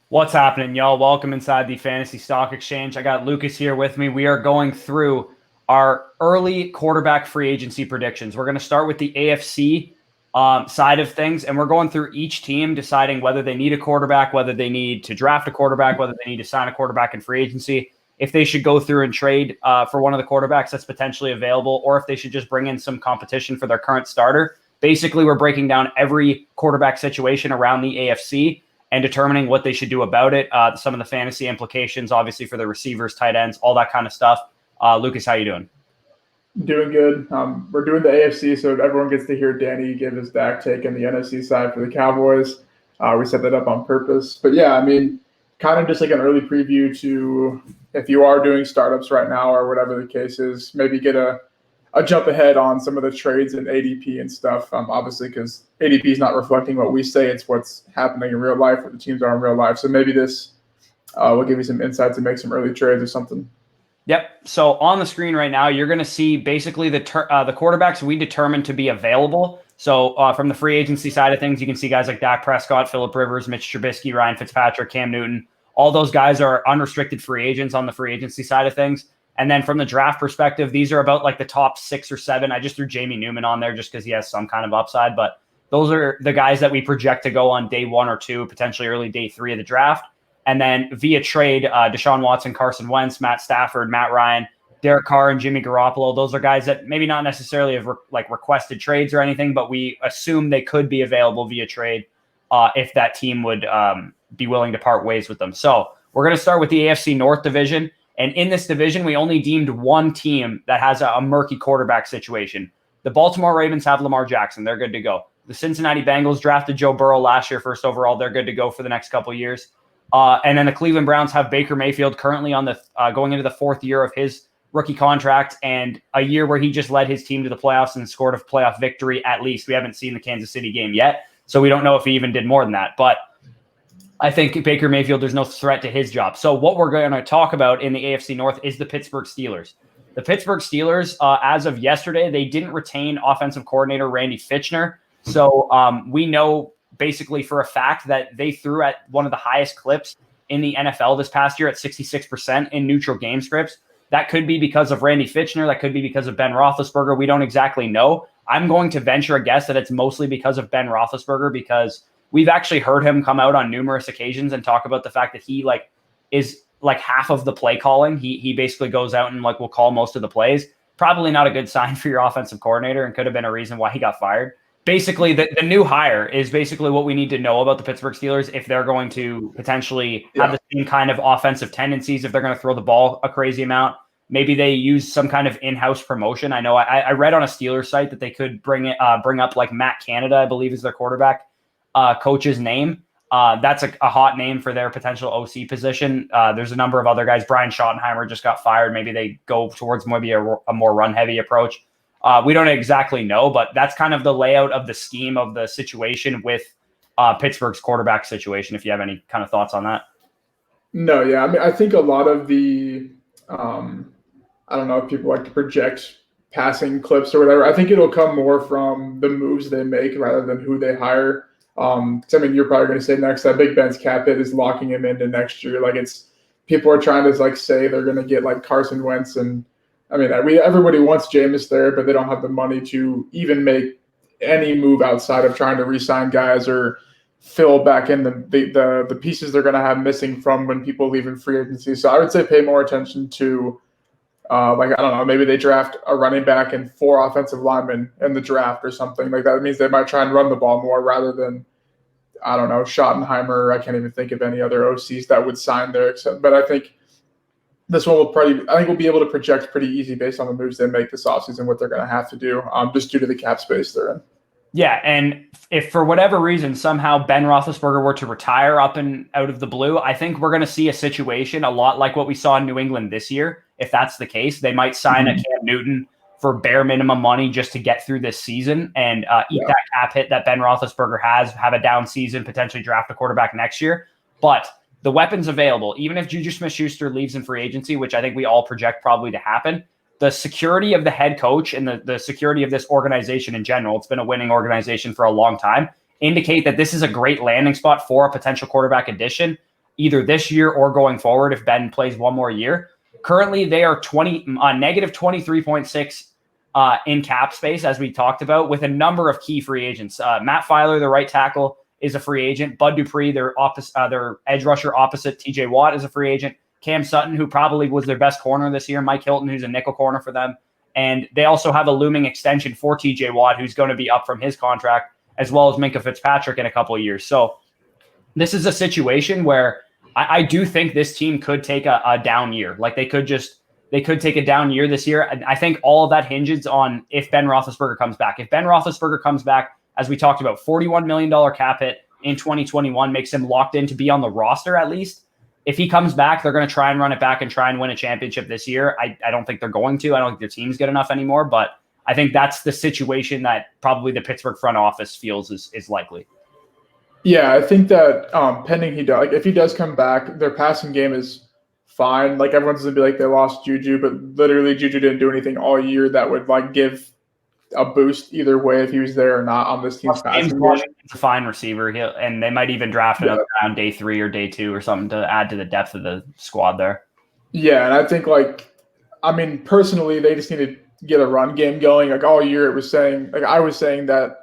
What's happening, y'all? Welcome inside the Fantasy Stock Exchange. I got Lukas here with me. We are going through our early quarterback free agency predictions. We're going to start with the AFC side of things, and we're going through each team, deciding whether they need a quarterback, whether they need to draft a quarterback, whether they need to sign a quarterback in free agency, if they should go through and trade for one of the quarterbacks that's potentially available, or if they should just bring in some competition for their current starter. Basically, we're breaking down every quarterback situation around the AFC and determining what they should do about it. Some of the fantasy implications, obviously, for the receivers, tight ends, all that kind of stuff. Lukas, how you doing? Doing good. We're doing the AFC, so everyone gets to hear Danny give his Dak take, and the NFC side for the Cowboys. We set that up on purpose. But yeah, I mean, kind of just like an early preview to if you are doing startups right now or whatever the case is, maybe get a jump ahead on some of the trades and ADP and stuff, obviously, because ADP is not reflecting what we say. It's what's happening in real life, what the teams are in real life. So maybe this will give you some insights and make some early trades or something. Yep. So on the screen right now, you're going to see basically the quarterbacks we determined to be available. So from the free agency side of things, you can see guys like Dak Prescott, Phillip Rivers, Mitch Trubisky, Ryan Fitzpatrick, Cam Newton. All those guys are unrestricted free agents on the free agency side of things. And then from the draft perspective, these are about like the top 6 or 7. I just threw Jamie Newman on there just because he has some kind of upside. But those are the guys that we project to go on day 1 or 2, potentially early day 3 of the draft. And then via trade, Deshaun Watson, Carson Wentz, Matt Stafford, Matt Ryan, Derek Carr, and Jimmy Garoppolo. Those are guys that maybe not necessarily have requested trades or anything, but we assume they could be available via trade if that team would be willing to part ways with them. So we're going to start with the AFC North division. And in this division, we only deemed one team that has a murky quarterback situation. The Baltimore Ravens have Lamar Jackson. They're good to go. The Cincinnati Bengals drafted Joe Burrow last year, first overall. They're good to go for the next couple of years. And then the Cleveland Browns have Baker Mayfield currently on the going into the 4th year of his rookie contract, and a year where he just led his team to the playoffs and scored a playoff victory at least. We haven't seen the Kansas City game yet, so we don't know if he even did more than that. But I think Baker Mayfield, there's no threat to his job. So what we're going to talk about in the AFC North is the Pittsburgh Steelers. The Pittsburgh Steelers, as of yesterday, they didn't retain offensive coordinator Randy Fitchner. So we know basically for a fact that they threw at one of the highest clips in the NFL this past year at 66% in neutral game scripts. That could be because of Randy Fitchner. That could be because of Ben Roethlisberger. We don't exactly know. I'm going to venture a guess that it's mostly because of Ben Roethlisberger, because we've actually heard him come out on numerous occasions and talk about the fact that he is half of the play calling. He basically goes out and will call most of the plays. Probably not a good sign for your offensive coordinator, and could have been a reason why he got fired. Basically, the new hire is basically what we need to know about the Pittsburgh Steelers if they're going to potentially have the same kind of offensive tendencies, if they're going to throw the ball a crazy amount. Maybe they use some kind of in-house promotion. I know I read on a Steelers site that they could bring up like Matt Canada, I believe is their quarterback coach's name. That's a hot name for their potential OC position. There's a number of other guys. Brian Schottenheimer just got fired. Maybe they go towards maybe a more run-heavy approach. We don't exactly know, but that's kind of the layout of the scheme of the situation with Pittsburgh's quarterback situation, if you have any kind of thoughts on that. No, yeah. I mean, I think a lot of the, I don't know if people like to project passing clips or whatever. I think it'll come more from the moves they make rather than who they hire. I mean, you're probably going to say next that Big Ben's cap hit is locking him into next year. People are trying to say they're going to get Carson Wentz, and I mean, everybody wants Jameis there, but they don't have the money to even make any move outside of trying to re-sign guys or fill back in the pieces they're going to have missing from when people leave in free agency. So I would say pay more attention to, I don't know, maybe they draft a running back and 4 offensive linemen in the draft or something like that. It means they might try and run the ball more rather than, I don't know, Schottenheimer. I can't even think of any other OCs that would sign there. But I think this one we'll be able to project pretty easy based on the moves they make this offseason, what they're going to have to do, just due to the cap space they're in. Yeah, and if for whatever reason somehow Ben Roethlisberger were to retire up and out of the blue, I think we're going to see a situation a lot like what we saw in New England this year. If that's the case, they might sign a Cam Newton for bare minimum money just to get through this season and eat that cap hit that Ben Roethlisberger has, have a down season, potentially draft a quarterback next year. But the weapons available, even if Juju Smith-Schuster leaves in free agency, which I think we all project probably to happen, the security of the head coach and the security of this organization in general, it's been a winning organization for a long time, indicate that this is a great landing spot for a potential quarterback addition, either this year or going forward if Ben plays one more year. Currently, they are negative 23.6 in cap space, as we talked about, with a number of key free agents. Matt Filer, the right tackle, is a free agent. Bud Dupree, their edge rusher opposite TJ Watt, is a free agent. Cam Sutton, who probably was their best corner this year. Mike Hilton, who's a nickel corner for them. And they also have a looming extension for TJ Watt, who's going to be up from his contract, as well as Minkah Fitzpatrick in a couple of years. So this is a situation where I do think this team could take a down year. Like they could take a down year this year. And I think all of that hinges on if Ben Roethlisberger comes back. If Ben Roethlisberger comes back, as we talked about, $41 million cap hit in 2021 makes him locked in to be on the roster at least. If he comes back, they're going to try and run it back and try and win a championship this year. I don't think they're going to. I don't think their team's good enough anymore. But I think that's the situation that probably the Pittsburgh front office feels is likely. Yeah, I think that pending if he does come back, their passing game is fine. Like everyone's gonna be like they lost Juju, but literally Juju didn't do anything all year that would like give a boost either way if he was there or not on this team's passing game. Washington's a fine receiver, and they might even draft another round day 3 or day 2 or something to add to the depth of the squad there. Yeah, and I think personally, they just need to get a run game going. Like all year, I was saying that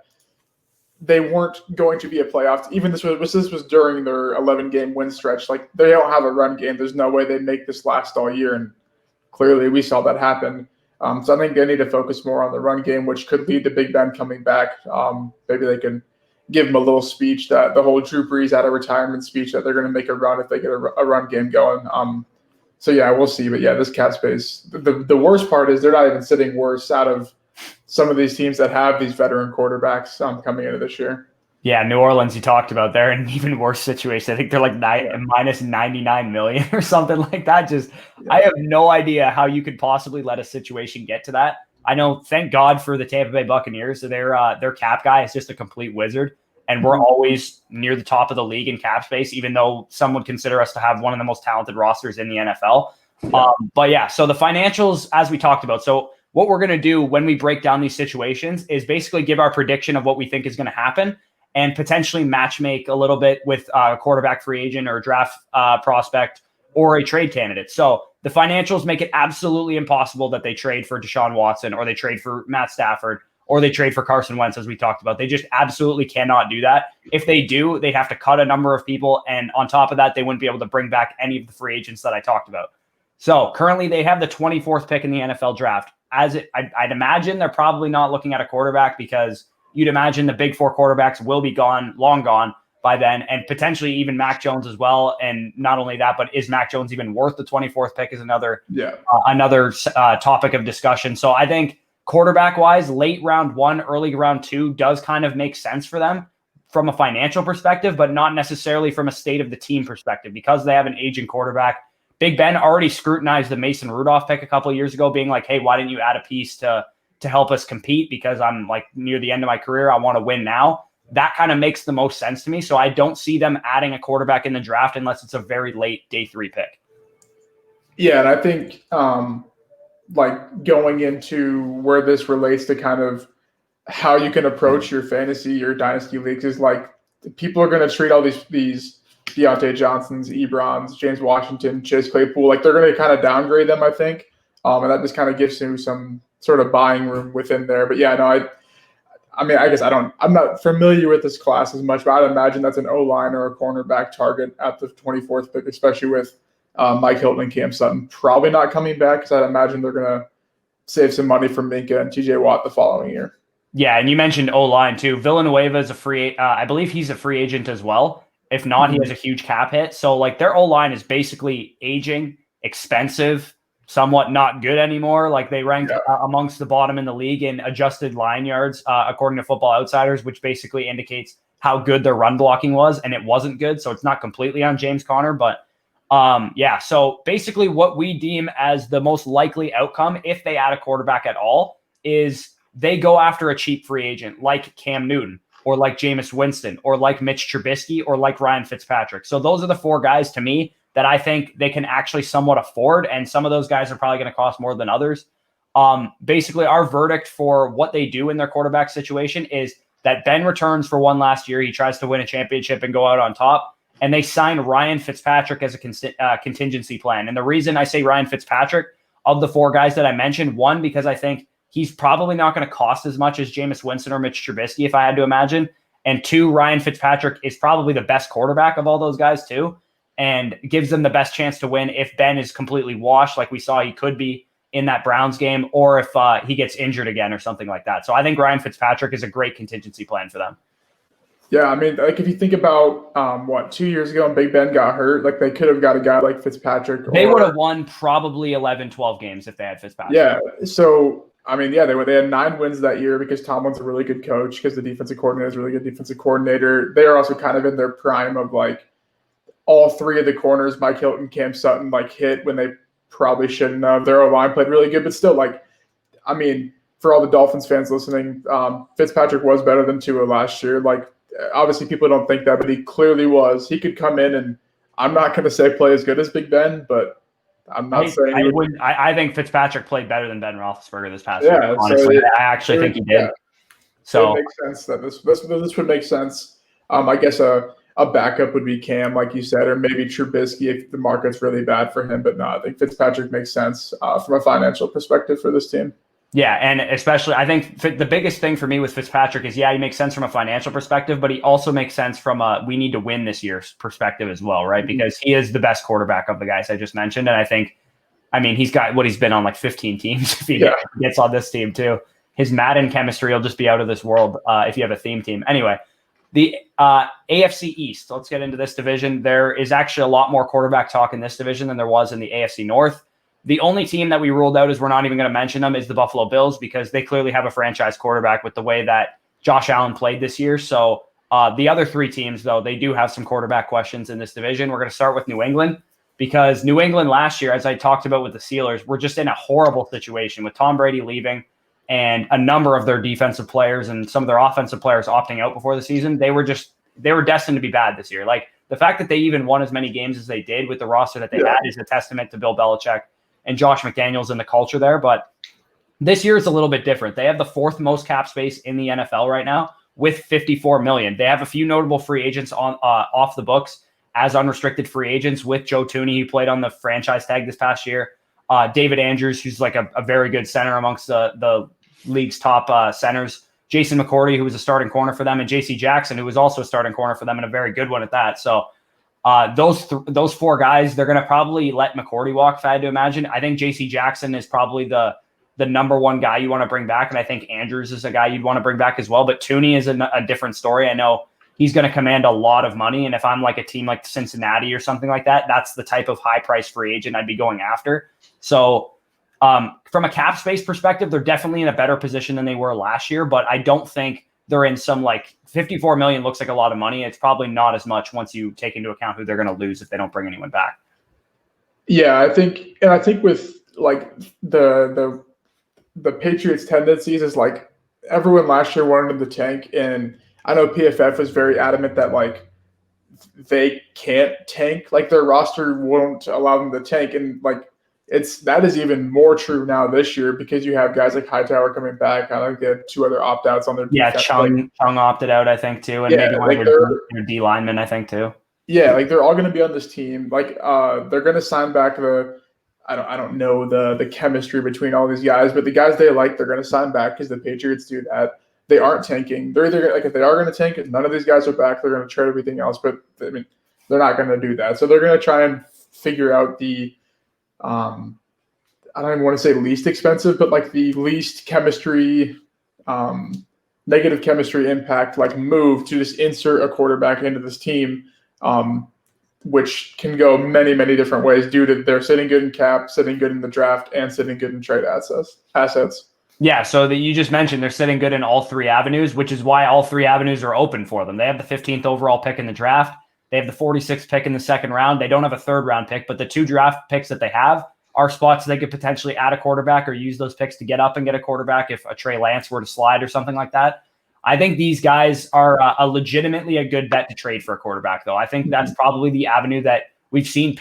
they weren't going to be a playoff. Even this was during their 11-game win stretch. Like they don't have a run game. There's no way they make this last all year, and clearly we saw that happen. So I think they need to focus more on the run game, which could lead to Big Ben coming back. Maybe they can give him a little speech, that the whole Drew Brees out of retirement speech, that they're going to make a run if they get a run game going. So yeah, we'll see. But yeah, this cap space. The worst part is they're not even sitting worse out of some of these teams that have these veteran quarterbacks coming into this year. Yeah, New Orleans, you talked about, they're in an even worse situation. I think they're like minus 99 million or something like that. I have no idea how you could possibly let a situation get to that. I know, thank God for the Tampa Bay Buccaneers. So their cap guy is just a complete wizard. And we're always near the top of the league in cap space, even though some would consider us to have one of the most talented rosters in the NFL. But yeah, so the financials, as we talked about. So what we're going to do when we break down these situations is basically give our prediction of what we think is going to happen and potentially match make a little bit with a quarterback free agent or draft prospect or a trade candidate. So the financials make it absolutely impossible that they trade for Deshaun Watson or they trade for Matt Stafford or they trade for Carson Wentz, as we talked about. They just absolutely cannot do that. If they do, they'd have to cut a number of people. And on top of that, they wouldn't be able to bring back any of the free agents that I talked about. So currently they have the 24th pick in the NFL draft. I'd imagine they're probably not looking at a quarterback because you'd imagine the big 4 quarterbacks will be long gone by then, and potentially even Mac Jones as well. And not only that, but is Mac Jones even worth the 24th pick is another topic of discussion. So I think quarterback-wise, late round 1, early round 2 does kind of make sense for them from a financial perspective, but not necessarily from a state of the team perspective because they have an aging quarterback. Big Ben already scrutinized the Mason Rudolph pick a couple of years ago, being like, hey, why didn't you add a piece to help us compete? Because I'm like near the end of my career. I want to win now. That kind of makes the most sense to me. So I don't see them adding a quarterback in the draft unless it's a very late day 3 pick. Yeah, and I think going into where this relates to kind of how you can approach your fantasy, your dynasty leagues is like people are going to treat all these Deontay Johnsons, Ebrons, James Washington, Chase Claypool, like they're going to kind of downgrade them, I think. And that just kind of gives you some sort of buying room within there. But yeah, no, I guess I'm not familiar with this class as much, but I'd imagine that's an O-line or a cornerback target at the 24th pick, especially with Mike Hilton and Cam Sutton probably not coming back because I'd imagine they're going to save some money from Minkah and TJ Watt the following year. Yeah, and you mentioned O-line too. Villanueva is a free I believe he's a free agent as well. If not, he has a huge cap hit. So like their O-line is basically aging, expensive, somewhat not good anymore. Like they rank amongst the bottom in the league in adjusted line yards, according to Football Outsiders, which basically indicates how good their run blocking was, and it wasn't good. So it's not completely on James Conner, but so basically what we deem as the most likely outcome if they add a quarterback at all is they go after a cheap free agent like Cam Newton or like Jameis Winston or like Mitch Trubisky or like Ryan Fitzpatrick. So those are the 4 guys to me that I think they can actually somewhat afford. And some of those guys are probably going to cost more than others. Basically our verdict for what they do in their quarterback situation is that Ben returns for one last year. He tries to win a championship and go out on top. And they sign Ryan Fitzpatrick as a contingency plan. And the reason I say Ryan Fitzpatrick, of the 4 guys that I mentioned, one, because I think he's probably not going to cost as much as Jameis Winston or Mitch Trubisky, if I had to imagine. And 2, Ryan Fitzpatrick is probably the best quarterback of all those guys too, and gives them the best chance to win if Ben is completely washed, like we saw he could be in that Browns game, or if he gets injured again or something like that. So I think Ryan Fitzpatrick is a great contingency plan for them. Yeah, I mean, like if you think about 2 years ago when Big Ben got hurt, like they could have got a guy like Fitzpatrick. They would have won probably 11, 12 games if they had Fitzpatrick. Yeah, so I mean, yeah, they had 9 wins that year because Tomlin's a really good coach, because the defensive coordinator is a really good defensive coordinator. They are also kind of in their prime of like all 3 of the corners, Mike Hilton, Cam Sutton, like hit when they probably shouldn't have. Their O-line played really good, but still, like, I mean, for all the Dolphins fans listening, Fitzpatrick was better than Tua last year. Like, obviously people don't think that, but he clearly was. He could come in and I'm not going to say play as good as Big Ben, but I'm not saying I think Fitzpatrick played better than Ben Roethlisberger this past year. Honestly, so I actually think he did. Yeah. So it makes sense that this would make sense. I guess a backup would be Cam, like you said, or maybe Trubisky if the market's really bad for him. But no, I think Fitzpatrick makes sense from a financial perspective for this team. Yeah, and especially I think the biggest thing for me with Fitzpatrick is, he makes sense from a financial perspective, but he also makes sense from a we need to win this year's perspective as well, right? Mm-hmm. Because he is the best quarterback of the guys I just mentioned. And I think, he's got he's been on like 15 teams if he gets on this team too. His Madden chemistry will just be out of this world if you have a theme team. Anyway, the AFC East, let's get into this division. There is actually a lot more quarterback talk in this division than there was in the AFC North. The only team that we ruled out, is we're not even going to mention them, is the Buffalo Bills, because they clearly have a franchise quarterback with the way that Josh Allen played this year. So the other 3 teams, though, they do have some quarterback questions in this division. We're going to start with New England, because New England last year, as I talked about with the Steelers, were just in a horrible situation with Tom Brady leaving and a number of their defensive players and some of their offensive players opting out before the season. They were destined to be bad this year. Like, the fact that they even won as many games as they did with the roster that they had is a testament to Bill Belichick and Josh McDaniels and the culture there. But this year is a little bit different. They have the 4th most cap space in the NFL right now with $54 million. They have a few notable free agents on off the books as unrestricted free agents, with Joe Thuney, who played on the franchise tag this past year. David Andrews, who's like a very good center amongst the league's top centers. Jason McCourty, who was a starting corner for them, and J.C. Jackson, who was also a starting corner for them, and a very good one at that. So those 4 guys, they're going to probably let McCourty walk, if I had to imagine. I think J.C. Jackson is probably the number 1 guy you want to bring back, and I think Andrews is a guy you'd want to bring back as well. But Thuney is a different story. I know he's going to command a lot of money, and if I'm like a team like Cincinnati or something like that, that's the type of high-priced free agent I'd be going after. So from a cap space perspective, they're definitely in a better position than they were last year, but I don't think they're in some, like, $54 million looks like a lot of money. It's probably not as much once you take into account who they're going to lose if they don't bring anyone back. Yeah, I think with like the Patriots' tendencies is like everyone last year wanted them to tank, and I know PFF was very adamant that like they can't tank, like their roster won't allow them to tank, and like that is even more true now this year because you have guys like Hightower coming back. I think they had 2 other opt-outs on their defense. Chung opted out, I think, too, and maybe one of their D linemen, I think, too. Yeah, like they're all going to be on this team. Like they're going to sign back I don't know the chemistry between all these guys, but the guys they like, they're going to sign back because the Patriots do that. They aren't tanking. They're either like, if they are going to tank, none of these guys are back. They're going to trade everything else, but I mean, they're not going to do that. So they're going to try and figure out the I don't even want to say least expensive, but like the least chemistry, negative chemistry impact, like move to just insert a quarterback into this team, which can go many, many different ways due to they're sitting good in cap, sitting good in the draft, and sitting good in trade assets. Yeah, so that you just mentioned they're sitting good in all 3 avenues, which is why all 3 avenues are open for them. They have the 15th overall pick in the draft. They have the 46th pick in the 2nd round. They don't have a 3rd round pick, but the 2 draft picks that they have are spots they could potentially add a quarterback or use those picks to get up and get a quarterback if a Trey Lance were to slide or something like that. I think these guys are legitimately a good bet to trade for a quarterback, though. I think that's probably the avenue that we've seen the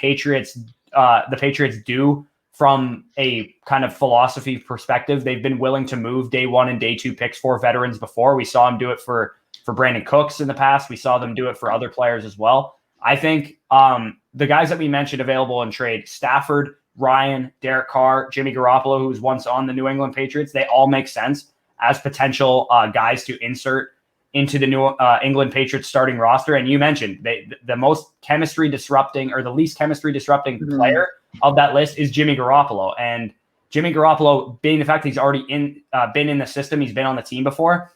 Patriots do from a kind of philosophy perspective, they've been willing to move day 1 and day 2 picks for veterans before. We saw them do it for Brandon Cooks in the past. We saw them do it for other players as well. I think the guys that we mentioned available in trade, Stafford, Ryan, Derek Carr, Jimmy Garoppolo, who was once on the New England Patriots, they all make sense as potential guys to insert into the New England Patriots starting roster. And you mentioned the most chemistry disrupting, or the least chemistry disrupting player of that list is Jimmy Garoppolo. And Jimmy Garoppolo, being the fact that he's already been in the system, he's been on the team before,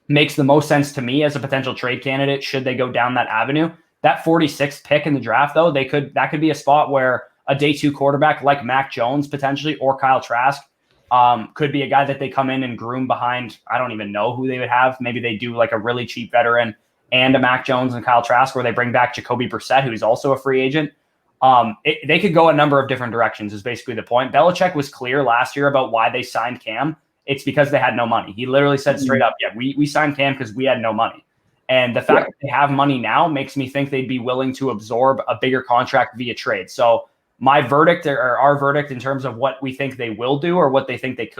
makes the most sense to me as a potential trade candidate should they go down that avenue. That 46th pick in the draft, though, that could be a spot where a day 2 quarterback like Mac Jones potentially, or Kyle Trask, could be a guy that they come in and groom behind. I don't even know who they would have. Maybe they do like a really cheap veteran and a Mac Jones and Kyle Trask, where they bring back Jacoby Brissett, who's also a free agent. They could go a number of different directions is basically the point. Belichick was clear last year about why they signed Cam. It's because they had no money. He literally said straight up, yeah, we signed Cam because we had no money. And the fact that they have money now makes me think they'd be willing to absorb a bigger contract via trade. So my verdict, or our verdict in terms of what we think they will do, or what they think they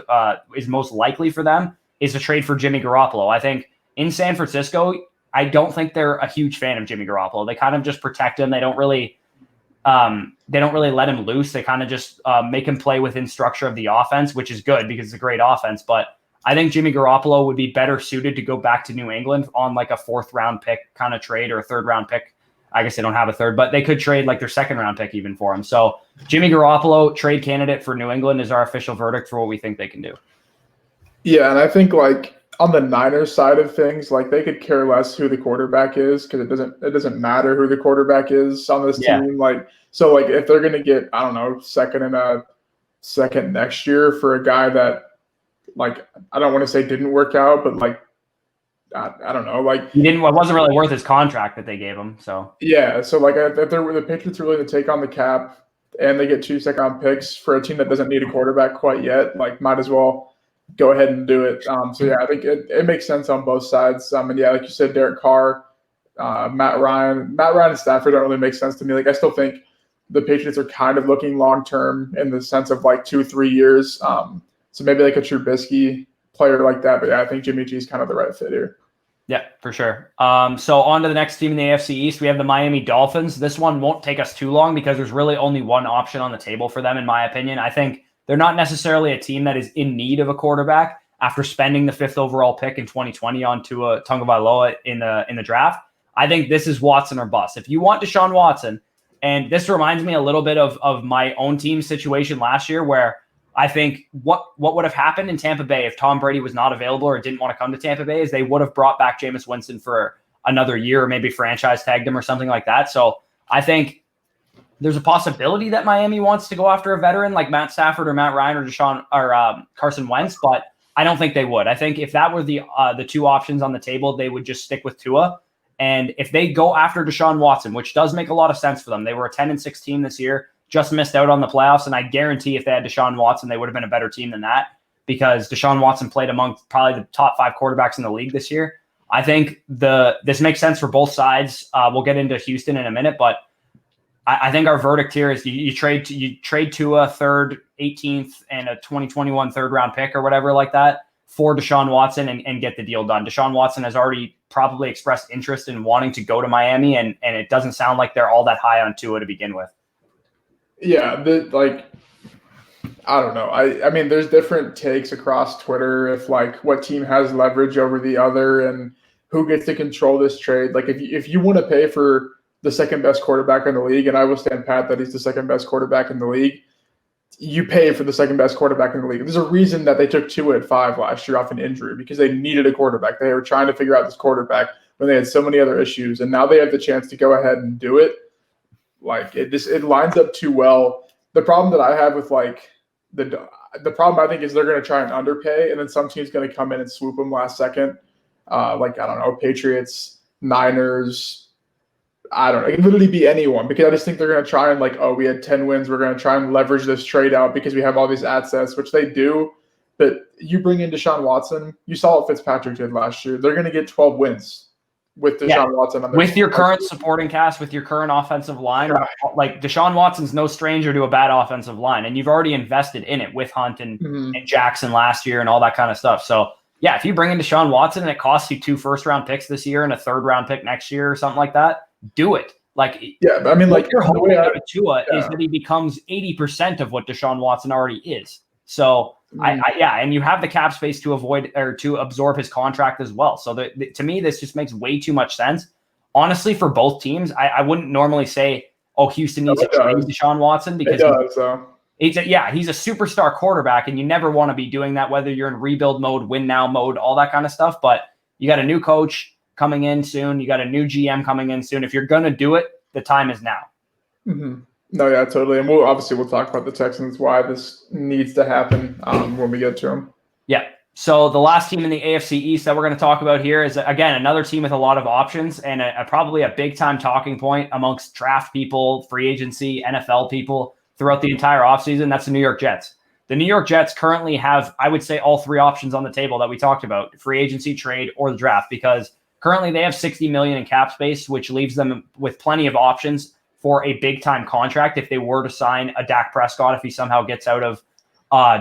is most likely for them, is a trade for Jimmy Garoppolo. I think in San Francisco, I don't think they're a huge fan of Jimmy Garoppolo. They kind of just protect him. They don't really let him loose. They kind of just make him play within structure of the offense, which is good because it's a great offense. But I think Jimmy Garoppolo would be better suited to go back to New England on like a 4th round pick kind of trade, or a 3rd round pick. I guess they don't have a 3rd, but they could trade like their 2nd round pick even for him. So Jimmy Garoppolo, trade candidate for New England, is our official verdict for what we think they can do. Yeah, and I think like on the Niners side of things, like they could care less who the quarterback is, because it doesn't matter who the quarterback is on this team. Like, so like if they're gonna get, I don't know, second next year for a guy that, like, I don't want to say didn't work out, but like I don't know, like it wasn't really worth his contract that they gave him. So yeah, so like if the Patriots are willing to take on the cap and they get 2 second-round picks for a team that doesn't need a quarterback quite yet, like might as well go ahead and do it. So yeah, I think it makes sense on both sides. And yeah, like you said, Derek Carr, Matt Ryan and Stafford don't really make sense to me. Like I still think the Patriots are kind of looking long-term in the sense of like 2-3 years. So maybe like a Trubisky player like that. But yeah, I think Jimmy G is kind of the right fit here. Yeah, for sure. So on to the next team in the AFC East, we have the Miami Dolphins. This one won't take us too long because there's really only one option on the table for them, in my opinion. I think they're not necessarily a team that is in need of a quarterback after spending the 5th overall pick in 2020 on Tua Tagovailoa in the draft. I think this is Watson or bust. If you want Deshaun Watson, and this reminds me a little bit of my own team's situation last year, where I think what would have happened in Tampa Bay if Tom Brady was not available or didn't want to come to Tampa Bay is they would have brought back Jameis Winston for another year, or maybe franchise tagged him or something like that. So I think there's a possibility that Miami wants to go after a veteran like Matt Stafford or Matt Ryan or Carson Wentz, but I don't think they would. I think if that were the 2 options on the table, they would just stick with Tua. And if they go after Deshaun Watson, which does make a lot of sense for them, they were a 10-6 team this year, just missed out on the playoffs. And I guarantee if they had Deshaun Watson, they would have been a better team than that, because Deshaun Watson played among probably the top 5 quarterbacks in the league this year. I think this makes sense for both sides. We'll get into Houston in a minute, but I think our verdict here is you trade to a 3rd, 18th, and a 2021 3rd round pick or whatever like that for Deshaun Watson and get the deal done. Deshaun Watson has already probably expressed interest in wanting to go to Miami, and it doesn't sound like they're all that high on Tua to begin with. Yeah, I don't know. I mean, there's different takes across Twitter if like what team has leverage over the other and who gets to control this trade. Like if you want to pay for the 2nd best quarterback in the league, and I will stand pat that he's the 2nd best quarterback in the league, you pay for the 2nd best quarterback in the league. There's a reason that they took Tua at 5 last year off an injury, because they needed a quarterback. They were trying to figure out this quarterback when they had so many other issues, and now they have the chance to go ahead and do it. Like it lines up too well. The problem that I have with like the problem I think is they're going to try and underpay, and then some team's going to come in and swoop them last second. Like I don't know, Patriots, Niners. I don't know. It can literally be anyone, because I just think they're going to try and like, oh, we had 10 wins. We're going to try and leverage this trade out because we have all these assets, which they do. But you bring in Deshaun Watson. You saw what Fitzpatrick did last year. They're going to get 12 wins with Deshaun Watson on their with your current supporting cast, with your current offensive line. Like Deshaun Watson's no stranger to a bad offensive line, and you've already invested in it with Hunt and Jackson last year and all that kind of stuff. So yeah, if you bring in Deshaun Watson and it costs you 2 first-round picks this year and a 3rd-round pick next year or something like that, do it. Like, yeah, I mean, like your hope with Tua is that he becomes 80% of what Deshaun Watson already is. So and you have the cap space to avoid or to absorb his contract as well. So to me, this just makes way too much sense. Honestly, for both teams, I wouldn't normally say, oh, Houston needs to trade Deshaun Watson because he's a superstar quarterback, and you never want to be doing that, whether you're in rebuild mode, win now mode, all that kind of stuff. But you got a new coach coming in soon. You got a new GM coming in soon. If you're going to do it, the time is now. Mm-hmm. No, yeah, totally. And we'll talk about the Texans, why this needs to happen when we get to them. Yeah. So the last team in the AFC East that we're going to talk about here is, again, another team with a lot of options and probably a big-time talking point amongst draft people, free agency, NFL people throughout the entire offseason. That's the New York Jets. The New York Jets currently have, I would say, all 3 options on the table that we talked about, free agency, trade, or the draft, because currently they have $60 million in cap space, which leaves them with plenty of options for a big-time contract if they were to sign a Dak Prescott if he somehow gets out of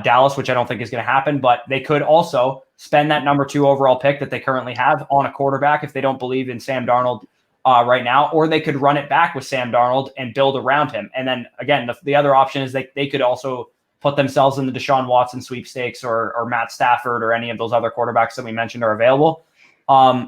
Dallas, which I don't think is going to happen. But they could also spend that number 2 overall pick that they currently have on a quarterback if they don't believe in Sam Darnold right now, or they could run it back with Sam Darnold and build around him. And then, again, the other option is they could also put themselves in the Deshaun Watson sweepstakes or Matt Stafford or any of those other quarterbacks that we mentioned are available.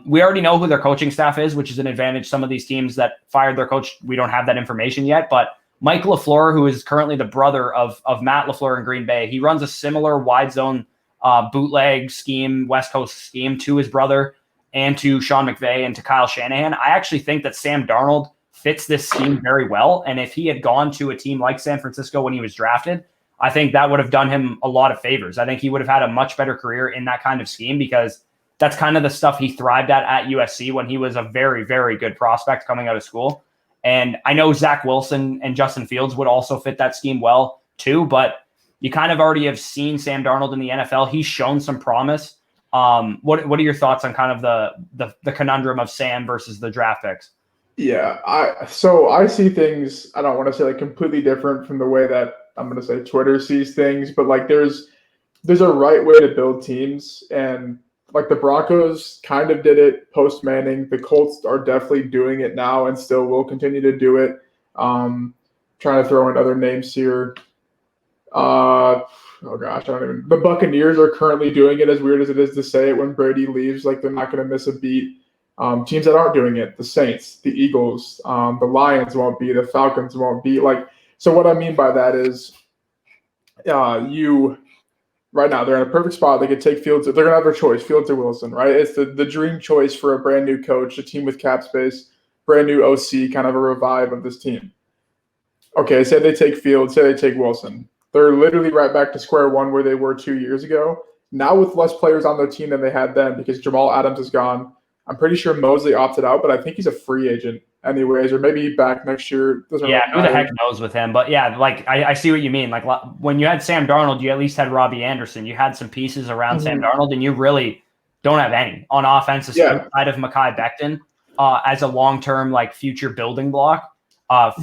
We already know who their coaching staff is, which is an advantage. Some of these teams that fired their coach, we don't have that information yet, but Mike LaFleur, who is currently the brother of Matt LaFleur in Green Bay, he runs a similar wide zone bootleg scheme, West Coast scheme to his brother and to Sean McVay and to Kyle Shanahan. I actually think that Sam Darnold fits this scheme very well. And if he had gone to a team like San Francisco when he was drafted, I think that would have done him a lot of favors. I think he would have had a much better career in that kind of scheme because that's kind of the stuff he thrived at USC when he was a very, very good prospect coming out of school. And I know Zach Wilson and Justin Fields would also fit that scheme well too, but you kind of already have seen Sam Darnold in the NFL. He's shown some promise. What are your thoughts on kind of the conundrum of Sam versus the draft picks? Yeah, I see things, I don't want to say like completely different from the way that I'm going to say Twitter sees things, but like there's a right way to build teams, and like the Broncos kind of did it post Manning. The Colts are definitely doing it now and still will continue to do it. Trying to throw in other names here. The Buccaneers are currently doing it, as weird as it is to say it. When Brady leaves, like they're not going to miss a beat. Teams that aren't doing it, the Saints, the Eagles, the Lions won't be, the Falcons won't be. Like, so what I mean by that is right now, they're in a perfect spot. They could take Fields. They're going to have their choice, Fields or Wilson, right? It's the dream choice for a brand new coach, a team with cap space, brand new OC, kind of a revive of this team. Okay, say they take Fields, say they take Wilson. They're literally right back to square one where they were 2 years ago. Now with less players on their team than they had then because Jamal Adams is gone. I'm pretty sure Mosley opted out, but I think he's a free agent anyways, or maybe back next year. Who the heck knows with him? But yeah, like I see what you mean. Like when you had Sam Darnold, you at least had Robbie Anderson. You had some pieces around Sam Darnold, and you really don't have any on offense aside of Mekhi Becton as a long-term like future building block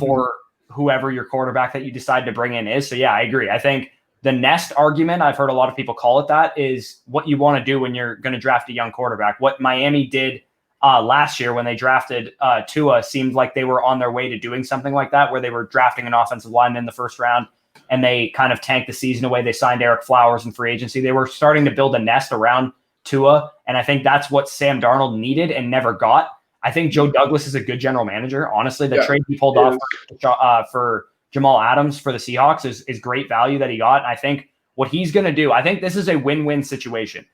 for whoever your quarterback that you decide to bring in is. So yeah, I agree. I think the nest argument, I've heard a lot of people call it that, is what you want to do when you're going to draft a young quarterback. What Miami did last year when they drafted Tua seemed like they were on their way to doing something like that, where they were drafting an offensive lineman in the first round and they kind of tanked the season away. They signed Eric Flowers in free agency. They were starting to build a nest around Tua, and I think that's what Sam Darnold needed and never got. I think Joe Douglas is a good general manager. Honestly, the trade he pulled off for Jamal Adams for the Seahawks is great value that he got. And I think what he's going to do, I think this is a win-win situation.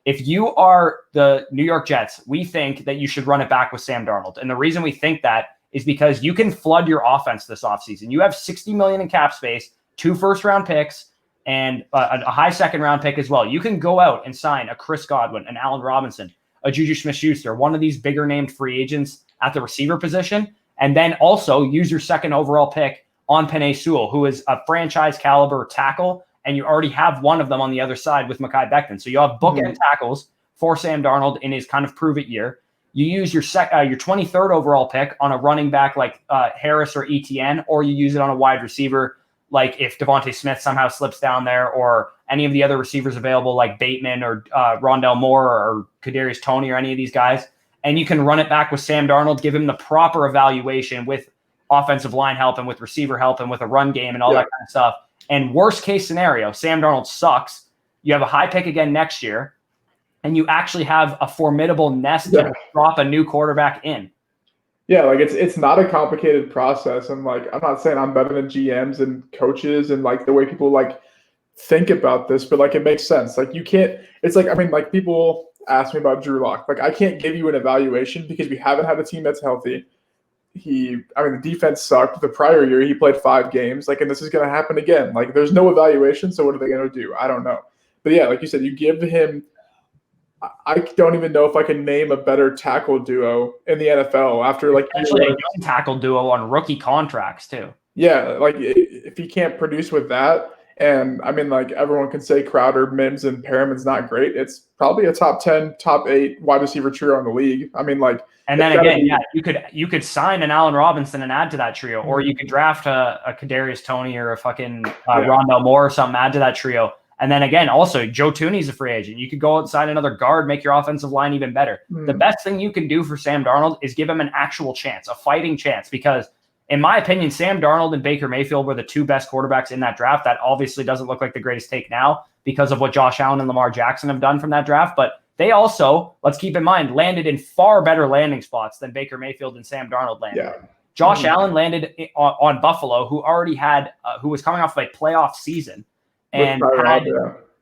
If you are the New York Jets, we think that you should run it back with Sam Darnold. And the reason we think that is because you can flood your offense this offseason. You have $60 million in cap space, 2 first-round picks, and a high second-round pick as well. You can go out and sign a Chris Godwin, an Allen Robinson, a Juju Smith-Schuster, one of these bigger-named free agents at the receiver position, and then also use your second overall pick on Penei Sewell, who is a franchise-caliber tackle, and you already have one of them on the other side with Mekhi Becton. So you have bookend tackles for Sam Darnold in his kind of prove-it year. you use your 23rd overall pick on a running back like Harris or Etienne, or you use it on a wide receiver like if Devontae Smith somehow slips down there, or any of the other receivers available like Bateman or Rondell Moore or Kadarius Toney or any of these guys. And you can run it back with Sam Darnold, give him the proper evaluation with offensive line help and with receiver help and with a run game and all that kind of stuff. And worst case scenario, Sam Darnold sucks. You have a high pick again next year, and you actually have a formidable nest to drop a new quarterback in. Yeah, like it's not a complicated process. And like, I'm not saying I'm better than GMs and coaches and like the way people like think about this, but like it makes sense. Like you can't, it's like, I mean, like people ask me about Drew Lock. Like I can't give you an evaluation because we haven't had a team that's healthy. The defense sucked. The prior year, he played 5 games. Like, and this is going to happen again. Like, there's no evaluation. So what are they going to do? I don't know. But yeah, like you said, you give him. I don't even know if I can name a better tackle duo in the NFL after like actually a young tackle duo on rookie contracts too. Yeah, like if he can't produce with that, and I mean, like everyone can say Crowder, Mims, and Perriman's not great. It's probably a top 10, top 8 wide receiver trio in the league. I mean, like. And then again, you could sign an Allen Robinson and add to that trio, or you could draft a Kadarius Toney or a fucking Rondell Moore or something, add to that trio. And then again, also Joe Tooney's a free agent. You could go outside another guard, make your offensive line even better. The best thing you can do for Sam Darnold is give him an actual chance, a fighting chance, because in my opinion, Sam Darnold and Baker Mayfield were the 2 best quarterbacks in that draft. That obviously doesn't look like the greatest take now because of what Josh Allen and Lamar Jackson have done from that draft, but they also, let's keep in mind, landed in far better landing spots than Baker Mayfield and Sam Darnold landed. Yeah. Josh Allen landed on Buffalo, who already had, who was coming off of a playoff season, and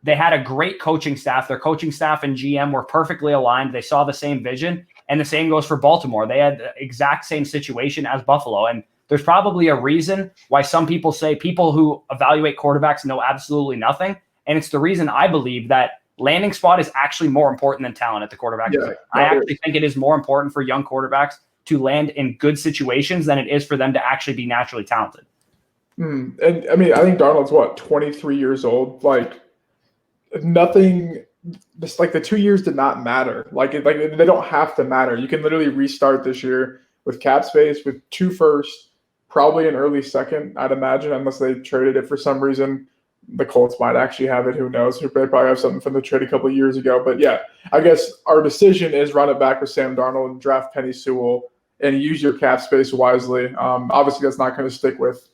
they had a great coaching staff. Their coaching staff and GM were perfectly aligned. They saw the same vision, and the same goes for Baltimore. They had the exact same situation as Buffalo, and there's probably a reason why some people say people who evaluate quarterbacks know absolutely nothing, and it's the reason I believe that landing spot is actually more important than talent at the quarterback position. I actually think it is more important for young quarterbacks to land in good situations than it is for them to actually be naturally talented. And I mean, I think Darnold's 23 years old. Like nothing, just like the 2 years did not matter. Like they don't have to matter. You can literally restart this year with cap space, with 2 firsts, probably an early second, I'd imagine, unless they traded it for some reason. The Colts might actually have it. Who knows? They probably have something from the trade a couple of years ago. But yeah, I guess our decision is run it back with Sam Darnold and draft Penny Sewell and use your cap space wisely. Obviously, that's not going to stick with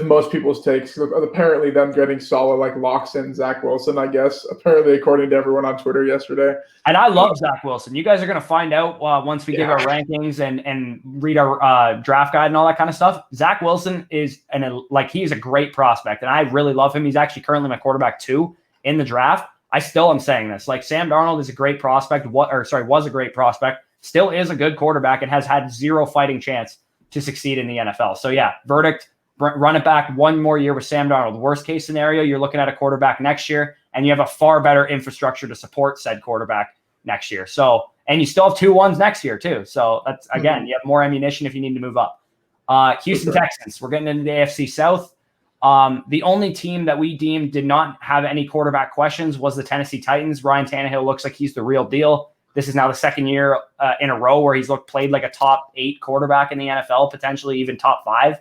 most people's takes. Apparently, them getting solid like locks in Zach Wilson, I guess. Apparently, according to everyone on Twitter yesterday. And I love Zach Wilson. You guys are going to find out once we give our rankings and read our draft guide and all that kind of stuff. Zach Wilson is he's a great prospect, and I really love him. He's actually currently my quarterback 2 in the draft. I still am saying this. Like Sam Darnold is a great prospect. Was a great prospect. Still is a good quarterback and has had 0 fighting chance to succeed in the NFL. So yeah, verdict. Run it back 1 more year with Sam Darnold. Worst case scenario, you're looking at a quarterback next year, and you have a far better infrastructure to support said quarterback next year. So, and you still have 2 1s next year too. So that's again, you have more ammunition if you need to move up. Houston Texans. We're getting into the AFC South. The only team that we deemed did not have any quarterback questions was the Tennessee Titans. Ryan Tannehill looks like he's the real deal. This is now the 2nd year in a row where he's played like a top 8 quarterback in the NFL, potentially even top 5.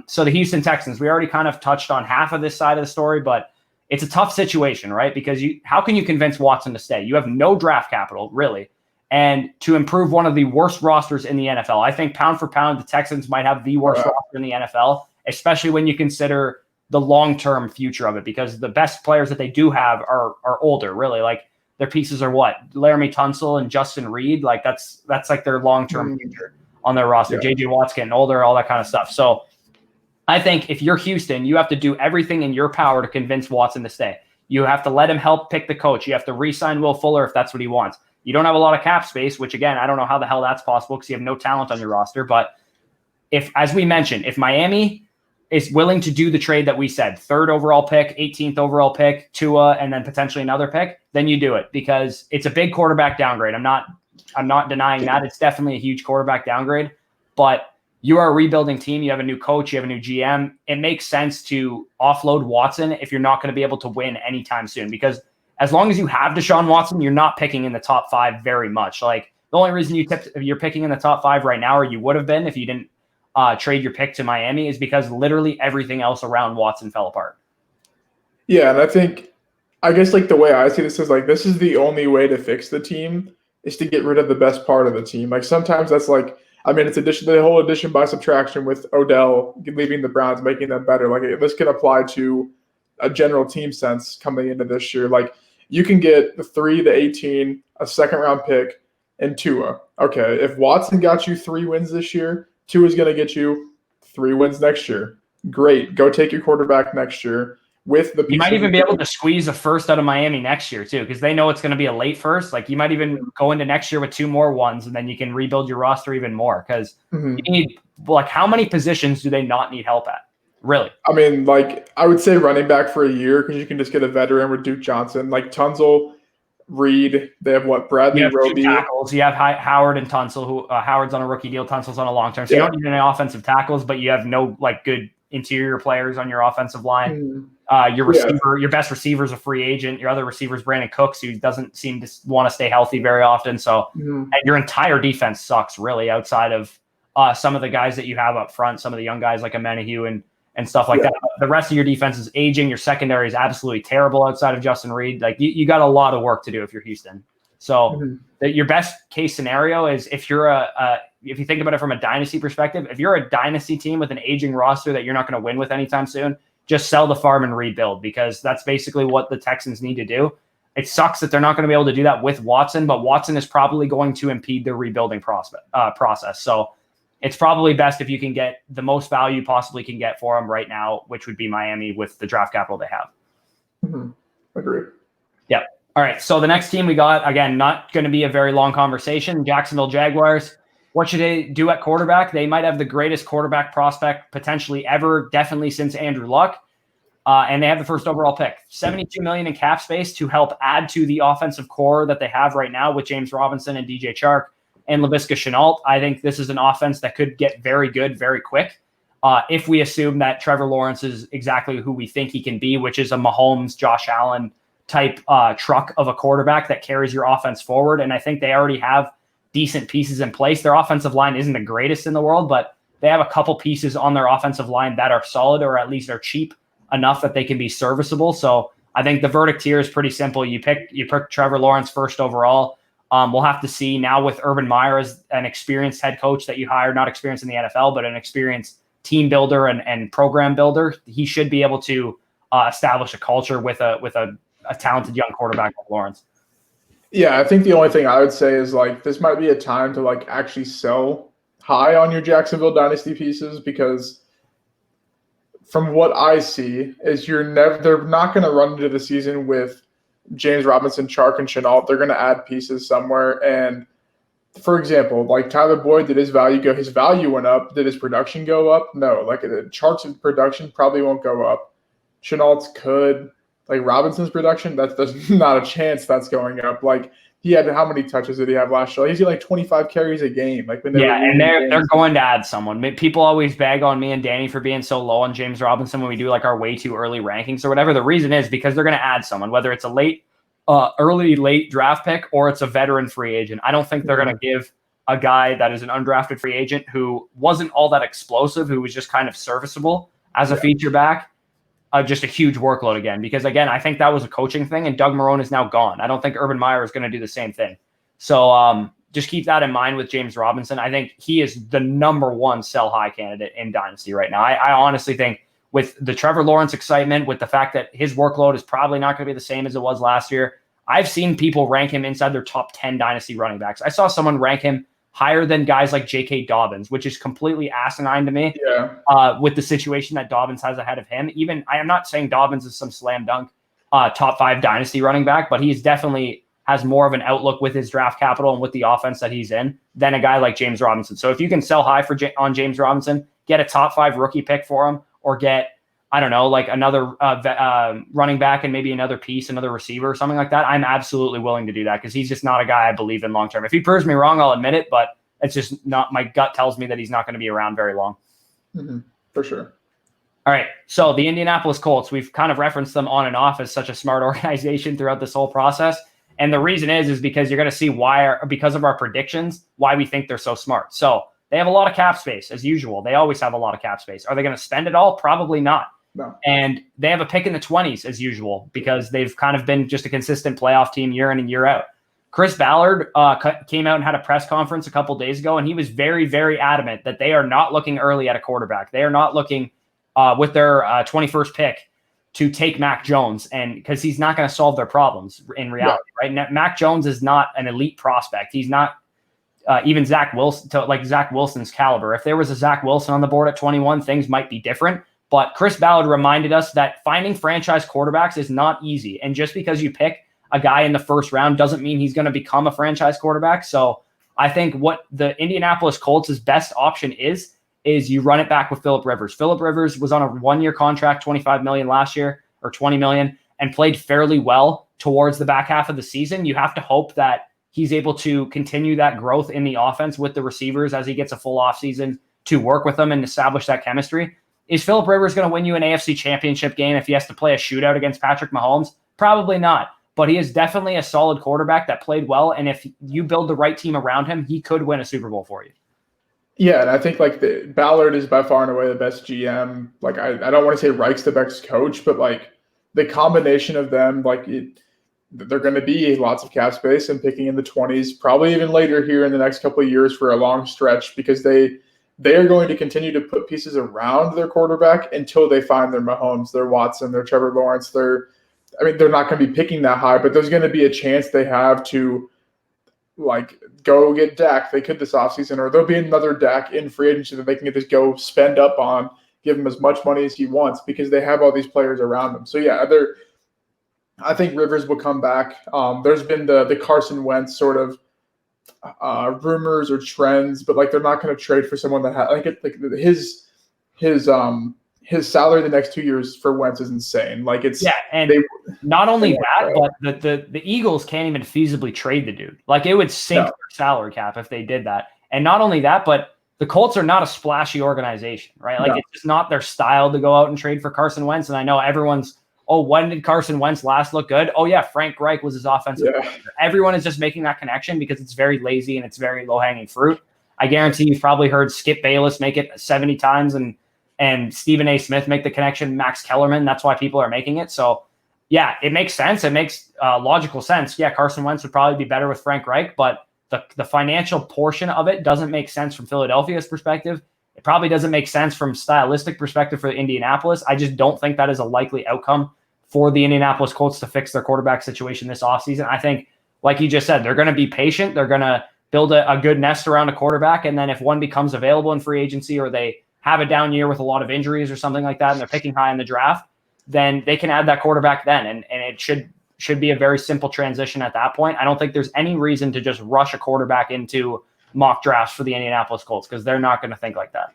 So the Houston Texans, we already kind of touched on half of this side of the story, but it's a tough situation, right? Because how can you convince Watson to stay? You have no draft capital, really. And to improve one of the worst rosters in the NFL, I think pound for pound, the Texans might have the worst roster in the NFL, especially when you consider the long-term future of it, because the best players that they do have are older, really. Like their pieces are Laramie Tunsil and Justin Reed. Like that's like their long-term future on their roster. JJ Watt's getting older, all that kind of stuff. So I think if you're Houston, you have to do everything in your power to convince Watson to stay. You have to let him help pick the coach. You have to re-sign Will Fuller if that's what he wants. You don't have a lot of cap space, which again, I don't know how the hell that's possible because you have no talent on your roster. But as we mentioned, if Miami is willing to do the trade that we said, 3rd overall pick, 18th overall pick, Tua, and then potentially another pick, then you do it because it's a big quarterback downgrade. I'm not denying that. It's definitely a huge quarterback downgrade, but you are a rebuilding team. You have a new coach. You have a new GM. It makes sense to offload Watson if you're not going to be able to win anytime soon, because as long as you have Deshaun Watson, you're not picking in the top 5 very much. Like the only reason you're picking in the top 5 right now, or you would have been if you didn't trade your pick to Miami, is because literally everything else around Watson fell apart. Yeah, and I guess like the way I see this is like this is the only way to fix the team is to get rid of the best part of the team. Like sometimes that's like, I mean, it's the whole addition by subtraction with Odell leaving the Browns, making them better. Like this can apply to a general team sense coming into this year. Like you can get the 3, the 18, a second round pick, and Tua. Okay, if Watson got you 3 wins this year, Tua is going to get you 3 wins next year. Great, go take your quarterback next year. With the you might even be able to squeeze a first out of Miami next year too, because they know it's going to be a late first. Like you might even go into next year with 2 more ones, and then you can rebuild your roster even more. Because you need, like, how many positions do they not need help at? Really? I mean, like I would say running back for a year because you can just get a veteran with Duke Johnson, like Tunsil, Reed. They have what? Bradley Roby. Tackles. You have Howard and Tunsil. Who Howard's on a rookie deal. Tunsil's on a long term. So you don't need any offensive tackles, but you have no like good interior players on your offensive line. Your best receiver is a free agent. Your other receiver is Brandon Cooks, who doesn't seem to want to stay healthy very often. So and your entire defense sucks, really, outside of some of the guys that you have up front, some of the young guys like Amenahue and stuff like that. The rest of your defense is aging. Your secondary is absolutely terrible outside of Justin Reed. Like you got a lot of work to do if you're Houston. So your best case scenario is if you're if you think about it from a dynasty perspective, if you're a dynasty team with an aging roster that you're not going to win with anytime soon, just sell the farm and rebuild, because that's basically what the Texans need to do. It sucks that they're not going to be able to do that with Watson, but Watson is probably going to impede the rebuilding process. So it's probably best if you can get the most value you possibly can get for him right now, which would be Miami with the draft capital they have. Agree. Yep. All right. So the next team we got, again, not going to be a very long conversation. Jacksonville Jaguars. What should they do at quarterback? They might have the greatest quarterback prospect potentially ever, definitely since Andrew Luck. And they have the first overall pick. $72 million in cap space to help add to the offensive core that they have right now with James Robinson and DJ Chark and Laviska Shenault. I think this is an offense that could get very good very quick if we assume that Trevor Lawrence is exactly who we think he can be, which is a Mahomes, Josh Allen type truck of a quarterback that carries your offense forward. And I think they already have decent pieces in place. Their offensive line isn't the greatest in the world, but they have a couple pieces on their offensive line that are solid, or at least are cheap enough that they can be serviceable. So I think the verdict here is pretty simple. You pick Trevor Lawrence first overall. We'll have to see now with Urban Meyer as an experienced head coach that you hired, not experienced in the NFL, but an experienced team builder and program builder. He should be able to establish a culture with a talented young quarterback like Lawrence. Yeah, I think the only thing I would say is like this might be a time to like actually sell high on your Jacksonville dynasty pieces, because from what I see is they're not going to run into the season with James Robinson, Chark, and Shenault. They're going to add pieces somewhere. And for example, like Tyler Boyd, did his value went up? Did his production go up? No. Like Chark's production probably won't go up. Shenault's could. Like Robinson's production, there's not a chance that's going up. Like he had, how many touches did he have last year? He's got like 25 carries a game. Like when they're going to add someone. People always bag on me and Danny for being so low on James Robinson when we do like our way too early rankings or whatever. The reason is because they're going to add someone, whether it's a late draft pick or it's a veteran free agent. I don't think they're going to give a guy that is an undrafted free agent who wasn't all that explosive, who was just kind of serviceable as a feature back, just a huge workload again. Because, again, I think that was a coaching thing, and Doug Marrone is now gone. I don't think Urban Meyer is going to do the same thing. So just keep that in mind with James Robinson. I think he is the number one sell-high candidate in Dynasty right now. I honestly think with the Trevor Lawrence excitement, with the fact that his workload is probably not going to be the same as it was last year, I've seen people rank him inside their top 10 Dynasty running backs. I saw someone rank him higher than guys like J.K. Dobbins, which is completely asinine to me. With the situation that Dobbins has ahead of him. Even I am not saying Dobbins is some slam dunk top 5 dynasty running back, but he's definitely has more of an outlook with his draft capital and with the offense that he's in than a guy like James Robinson. So if you can sell high on James Robinson, get a top 5 rookie pick for him, or get, I don't know, like another running back and maybe another piece, another receiver or something like that, I'm absolutely willing to do that, because he's just not a guy I believe in long term. If he proves me wrong, I'll admit it, but it's just not, my gut tells me that he's not going to be around very long. For sure. All right. So the Indianapolis Colts, we've kind of referenced them on and off as such a smart organization throughout this whole process. And the reason is because you're going to see because of our predictions, why we think they're so smart. So they have a lot of cap space as usual. They always have a lot of cap space. Are they going to spend it all? Probably not. No. And they have a pick in the 20s as usual because they've kind of been just a consistent playoff team year in and year out. Chris Ballard came out and had a press conference a couple days ago, and he was very, very adamant that they are not looking early at a quarterback. They are not looking with their 21st pick to take Mac Jones, and because he's not going to solve their problems in reality, right? Mac Jones is not an elite prospect. He's not even Zach Wilson's caliber. If there was a Zach Wilson on the board at 21, things might be different. But Chris Ballard reminded us that finding franchise quarterbacks is not easy. And just because you pick a guy in the first round doesn't mean he's going to become a franchise quarterback. So I think what the Indianapolis Colts' best option is you run it back with Phillip Rivers. Phillip Rivers was on a one-year contract, $25 million last year, or $20 million, and played fairly well towards the back half of the season. You have to hope that he's able to continue that growth in the offense with the receivers as he gets a full offseason to work with them and establish that chemistry. Is Phillip Rivers going to win you an AFC championship game if he has to play a shootout against Patrick Mahomes? Probably not. But he is definitely a solid quarterback that played well. And if you build the right team around him, he could win a Super Bowl for you. Yeah, and I think Ballard is by far and away the best GM. Like I don't want to say Reich's the best coach, but like the combination of them, they're going to be lots of cap space and picking in the 20s, probably even later here in the next couple of years for a long stretch, because they are going to continue to put pieces around their quarterback until they find their Mahomes, their Watson, their Trevor Lawrence. They're not going to be picking that high, but there's going to be a chance they have to go get Dak. They could this offseason, or there'll be another Dak in free agency that they can just go spend up on, give him as much money as he wants because they have all these players around them. So yeah, I think Rivers will come back. There's been the Carson Wentz sort of rumors or trends, but they're not going to trade for someone that his salary the next 2 years for Wentz is insane. Not only that, but the Eagles can't even feasibly trade the dude. It would sink their salary cap if they did that. And not only that, but the Colts are not a splashy organization, right? It's just not their style to go out and trade for Carson Wentz. And I know everyone's, when did Carson Wentz last look good? Oh yeah, Frank Reich was his offensive coordinator. Everyone is just making that connection because it's very lazy and it's very low-hanging fruit. I guarantee you've probably heard Skip Bayless make it 70 times and Stephen A. Smith make the connection, Max Kellerman. That's why people are making it. So, yeah, it makes sense. It makes logical sense. Yeah, Carson Wentz would probably be better with Frank Reich, but the financial portion of it doesn't make sense from Philadelphia's perspective. It probably doesn't make sense from stylistic perspective for Indianapolis. I just don't think that is a likely outcome for the Indianapolis Colts to fix their quarterback situation this offseason. I think, like you just said, they're going to be patient. They're going to build a good nest around a quarterback, and then if one becomes available in free agency or they have a down year with a lot of injuries or something like that, and they're picking high in the draft, then they can add that quarterback then. And it should be a very simple transition at that point. I don't think there's any reason to just rush a quarterback into mock drafts for the Indianapolis Colts because they're not going to think like that.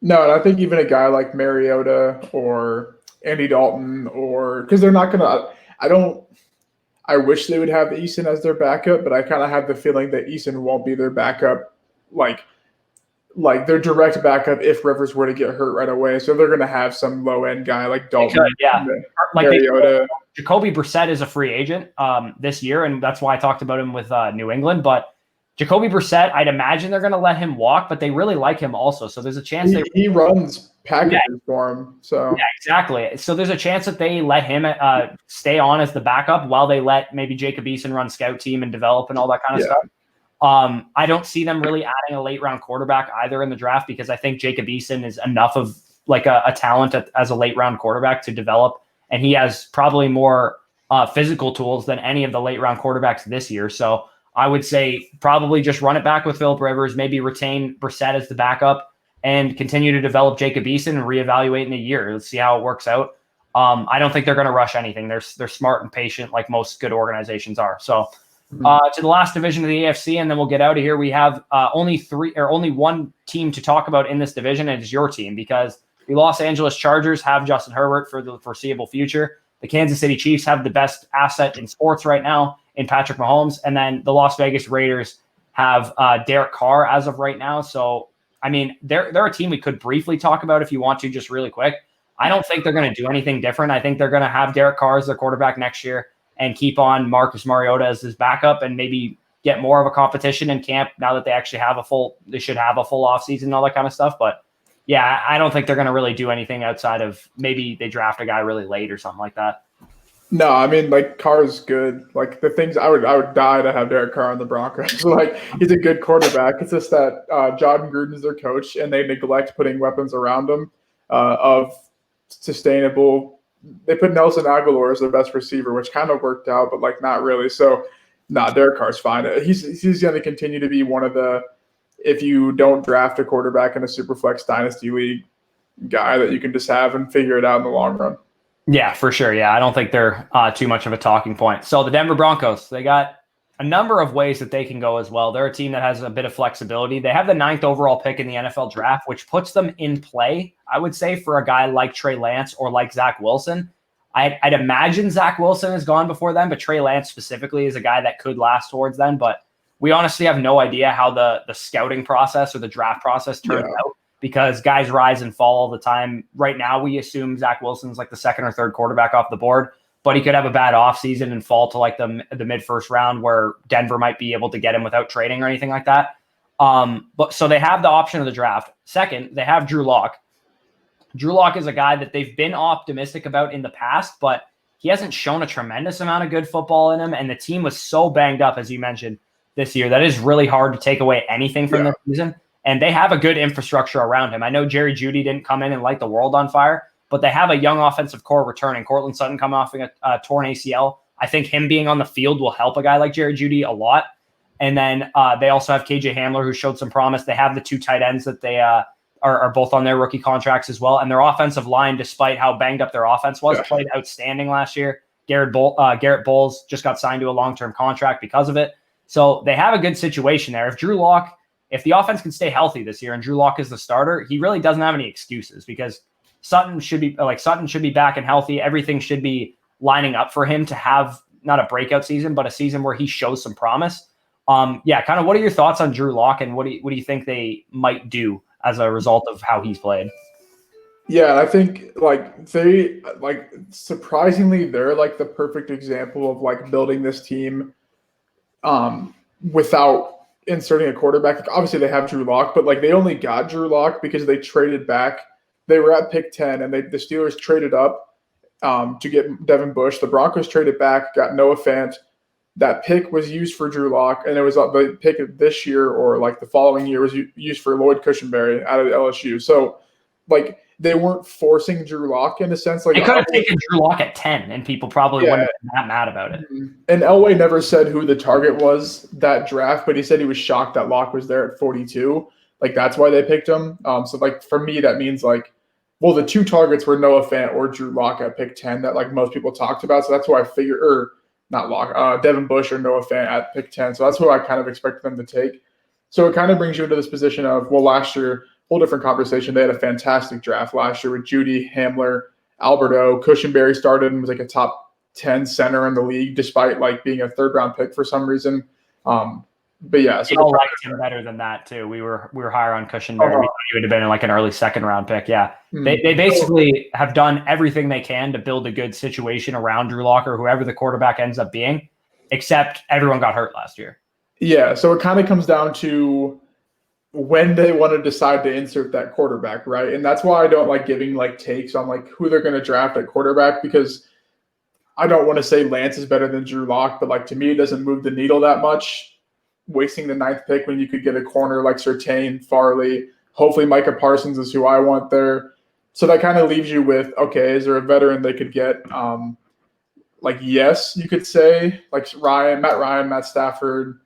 No, and I think even a guy like Mariota or Andy Dalton, because they're not going to – I wish they would have Eason as their backup, but I kind of have the feeling that Eason won't be their backup like their direct backup if Rivers were to get hurt right away. So they're going to have some low-end guy like Dalton. Mariota. Jacoby Brissett is a free agent this year, and that's why I talked about him with New England. But Jacoby Brissett, I'd imagine they're going to let him walk, but they really like him also. So there's a chance he runs packages for him. So yeah, exactly. So there's a chance that they let him stay on as the backup while they let maybe Jacob Eason run scout team and develop and all that kind of stuff. I don't see them really adding a late round quarterback either in the draft because I think Jacob Eason is enough of a talent as a late round quarterback to develop. And he has probably more physical tools than any of the late round quarterbacks this year. So I would say probably just run it back with Phillip Rivers, maybe retain Brissett as the backup and continue to develop Jacob Eason and reevaluate in a year. Let's see how it works out. I don't think they're going to rush anything. They're smart and patient like most good organizations are. So to the last division of the AFC, and then we'll get out of here. We have only one team to talk about in this division, and it's your team because the Los Angeles Chargers have Justin Herbert for the foreseeable future. The Kansas City Chiefs have the best asset in sports right now in Patrick Mahomes, and then the Las Vegas Raiders have Derek Carr as of right now. So, I mean, they're a team we could briefly talk about if you want to, just really quick. I don't think they're going to do anything different. I think they're going to have Derek Carr as their quarterback next year and keep on Marcus Mariota as his backup and maybe get more of a competition in camp now that they actually have they should have a full offseason and all that kind of stuff. But yeah, I don't think they're going to really do anything outside of maybe they draft a guy really late or something like that. No, I mean, like, Carr is good. Like, the things I would die to have Derek Carr on the Broncos. Like, he's a good quarterback. It's just that John Gruden's their coach, and they neglect putting weapons around him of sustainable. They put Nelson Aguilar as their best receiver, which kind of worked out, but like not really. So, Derek Carr's fine. He's going to continue to be one of the, if you don't draft a quarterback in a Superflex Dynasty League, guy that you can just have and figure it out in the long run. Yeah, for sure. Yeah, I don't think they're too much of a talking point. So the Denver Broncos, they got a number of ways that they can go as well. They're a team that has a bit of flexibility. They have the 9th overall pick in the NFL draft, which puts them in play, I would say, for a guy like Trey Lance or like Zach Wilson. I'd imagine Zach Wilson has gone before them, but Trey Lance specifically is a guy that could last towards them. But we honestly have no idea how the scouting process or the draft process turns out, because guys rise and fall all the time. Right now, we assume Zach Wilson's like the 2nd or 3rd quarterback off the board, but he could have a bad offseason and fall to like the mid-first round where Denver might be able to get him without trading or anything like that. But so they have the option of the draft. Second, they have Drew Lock. Drew Lock is a guy that they've been optimistic about in the past, but he hasn't shown a tremendous amount of good football in him. And the team was so banged up, as you mentioned, this year, that is really hard to take away anything from the season. And they have a good infrastructure around him. I know Jerry Jeudy didn't come in and light the world on fire, but they have a young offensive core returning. Cortland Sutton coming off a torn ACL. I think him being on the field will help a guy like Jerry Jeudy a lot. And then they also have KJ Hamler, who showed some promise. They have the 2 tight ends that they are both on their rookie contracts as well. And their offensive line, despite how banged up their offense was, played outstanding last year. Garrett Bowles just got signed to a long-term contract because of it. So they have a good situation there. If the offense can stay healthy this year and Drew Lock is the starter, he really doesn't have any excuses, because Sutton should be back and healthy. Everything should be lining up for him to have not a breakout season, but a season where he shows some promise. Kind of what are your thoughts on Drew Lock, and what do you think they might do as a result of how he's played? Yeah, I think surprisingly, they're like the perfect example of like building this team without inserting a quarterback. Like, obviously they have Drew Lock, but like they only got Drew Lock because they traded back. They were at pick 10 and the Steelers traded up to get Devin Bush. The Broncos traded back, got Noah Fant. That pick was used for Drew Lock, and it was the pick of this year or like the following year was used for Lloyd Cushenberry out of LSU. So like they weren't forcing Drew Lock in a sense. Like they could have taken Drew Lock at 10, and people probably wouldn't have been that mad about it. And Elway never said who the target was that draft, but he said he was shocked that Lock was there at 42. Like that's why they picked him. So like for me, that means like, well, the 2 targets were Noah Fant or Drew Lock at pick 10 that like most people talked about. So that's why I figured, or not Lock, Devin Bush or Noah Fant at pick 10. So that's who I kind of expected them to take. So it kind of brings you into this position of, well, last year, whole different conversation. They had a fantastic draft last year with Jeudy, Hamler, Alberto. Cushenberry started and was like a top 10 center in the league, despite like being a 3rd round pick for some reason. But yeah, so we liked him better than that too. We were higher on Cushenberry. We thought he would have been in like an early 2nd round pick. Yeah, they basically have done everything they can to build a good situation around Drew Lock or whoever the quarterback ends up being, except everyone got hurt last year. Yeah, so it kind of comes down to when they want to decide to insert that quarterback, right? And that's why I don't like giving like takes on like who they're going to draft at quarterback, because I don't want to say Lance is better than Drew Lock, but like to me, it doesn't move the needle that much. Wasting the 9th pick when you could get a corner like Surtain, Farley, hopefully Micah Parsons is who I want there. So that kind of leaves you with, okay, is there a veteran they could get? Like, yes, you could say like Matt Ryan, Matt Stafford,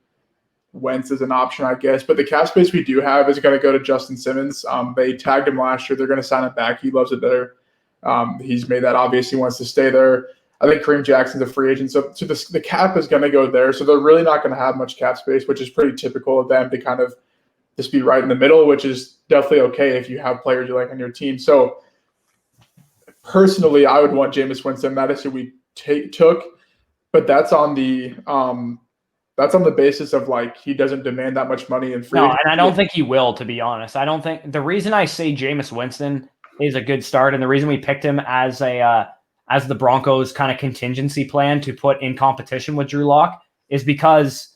Wentz is an option, I guess. But the cap space we do have is going to go to Justin Simmons. They tagged him last year. They're going to sign him back. He loves it there. He's made that obvious. He wants to stay there. I think Kareem Jackson's a free agent. So the cap is going to go there. So they're really not going to have much cap space, which is pretty typical of them to kind of just be right in the middle, which is definitely okay if you have players you like on your team. So personally, I would want Jameis Winston. That is who we took. But that's on the basis of like he doesn't demand that much money in free agency. And I don't think he will, to be honest. I don't think the reason I say Jameis Winston is a good start. And the reason we picked him as the Broncos kind of contingency plan to put in competition with Drew Lock is because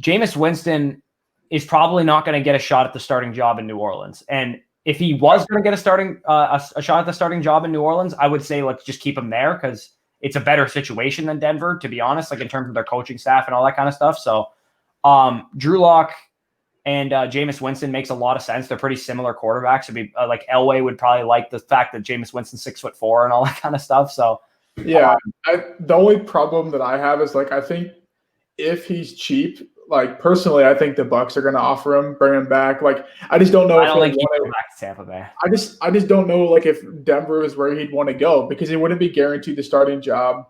Jameis Winston is probably not going to get a shot at the starting job in New Orleans. And if he was going to get a shot at the starting job in New Orleans, I would say let's just keep him there because it's a better situation than Denver, to be honest, like in terms of their coaching staff and all that kind of stuff. So Drew Lock and Jameis Winston makes a lot of sense. They're pretty similar quarterbacks. It'd be like Elway would probably like the fact that Jameis Winston's 6'4" and all that kind of stuff. So yeah, the only problem that I have is like I think if he's cheap, like personally, I think the Bucs are going to offer him, bring him back. Like I just don't know. I don't think he'd go back to Tampa Bay. I just don't know like if Denver is where he'd want to go because he wouldn't be guaranteed the starting job.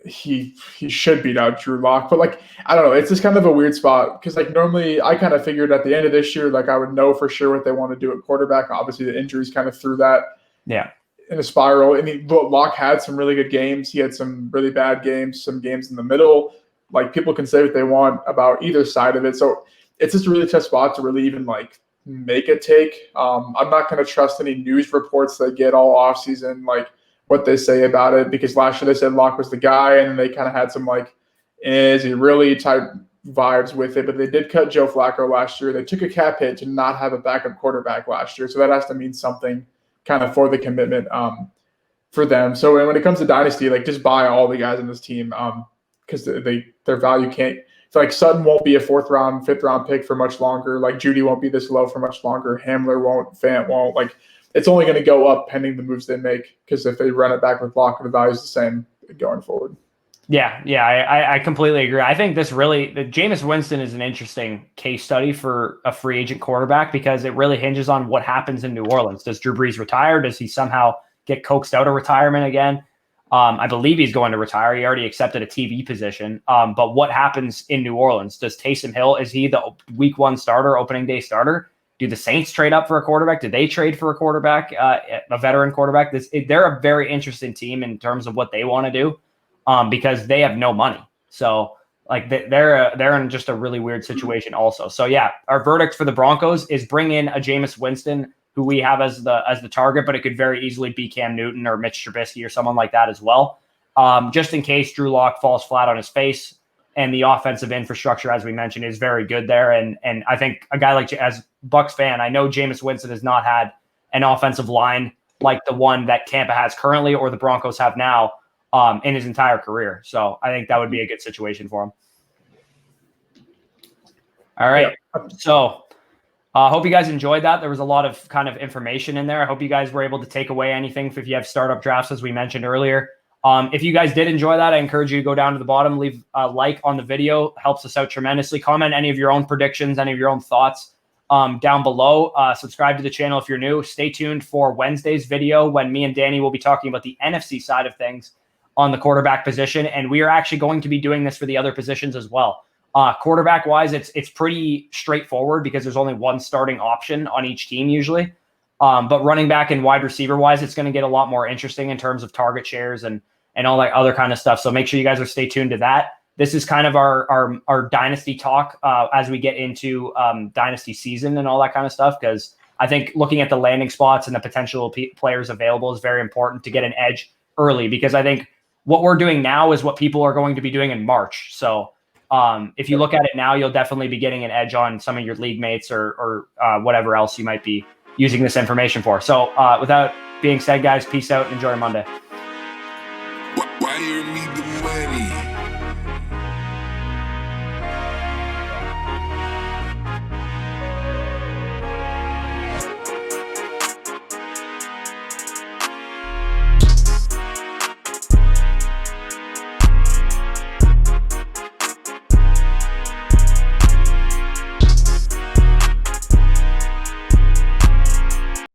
He should beat out Drew Lock, but like I don't know, it's just kind of a weird spot because like normally I kind of figured at the end of this year like I would know for sure what they want to do at quarterback. Obviously the injuries kind of threw that in a spiral. And Lock had some really good games. He had some really bad games, some games in the middle. Like people can say what they want about either side of it, so it's just a really tough spot to really even like make a take. I'm not going to trust any news reports they get all offseason, like what they say about it, because last year they said Lock was the guy, and they kind of had some like, is he really type vibes with it. But they did cut Joe Flacco last year. They took a cap hit to not have a backup quarterback last year, so that has to mean something kind of for the commitment for them. So when it comes to dynasty, like just buy all the guys on this team. Because their value can't. It's like Sutton won't be a 4th round, 5th round pick for much longer. Like Judy won't be this low for much longer. Hamler won't. Fant won't. Like it's only going to go up pending the moves they make. Because if they run it back with Lock, the value is the same going forward. Yeah, I completely agree. I think Jameis Winston is an interesting case study for a free agent quarterback because it really hinges on what happens in New Orleans. Does Drew Brees retire? Does he somehow get coaxed out of retirement again? I believe he's going to retire. He already accepted a TV position. But what happens in New Orleans? Does Taysom Hill, is he the week 1 starter, opening day starter? Do the Saints trade up for a quarterback? Did they trade for a quarterback, a veteran quarterback? They're a very interesting team in terms of what they want to do because they have no money. So like they're in just a really weird situation also. So yeah, our verdict for the Broncos is bring in a Jameis Winston who we have as the target, but it could very easily be Cam Newton or Mitch Trubisky or someone like that as well. Just in case Drew Lock falls flat on his face, and the offensive infrastructure, as we mentioned, is very good there. And I think a guy like, as Bucs fan, I know Jameis Winston has not had an offensive line like the one that Tampa has currently or the Broncos have now in his entire career. So I think that would be a good situation for him. All right. Yep. So hope you guys enjoyed that. There was a lot of kind of information in there. I hope you guys were able to take away anything if you have startup drafts, as we mentioned earlier. If you guys did enjoy that, I encourage you to go down to the bottom, leave a like on the video. Helps us out tremendously. Comment any of your own predictions, any of your own thoughts down below. Subscribe to the channel if you're new. Stay tuned for Wednesday's video when me and Danny will be talking about the NFC side of things on the quarterback position. And we are actually going to be doing this for the other positions as well. Quarterback wise, it's pretty straightforward because there's only one starting option on each team usually. But running back and wide receiver wise, it's going to get a lot more interesting in terms of target shares and all that other kind of stuff. So make sure you guys are stay tuned to that. This is kind of our dynasty talk as we get into dynasty season and all that kind of stuff. Because I think looking at the landing spots and the potential players available is very important to get an edge early. Because I think what we're doing now is what people are going to be doing in March. So if you look at it now, you'll definitely be getting an edge on some of your league mates or whatever else you might be using this information for. So without being said, guys, peace out and enjoy your Monday.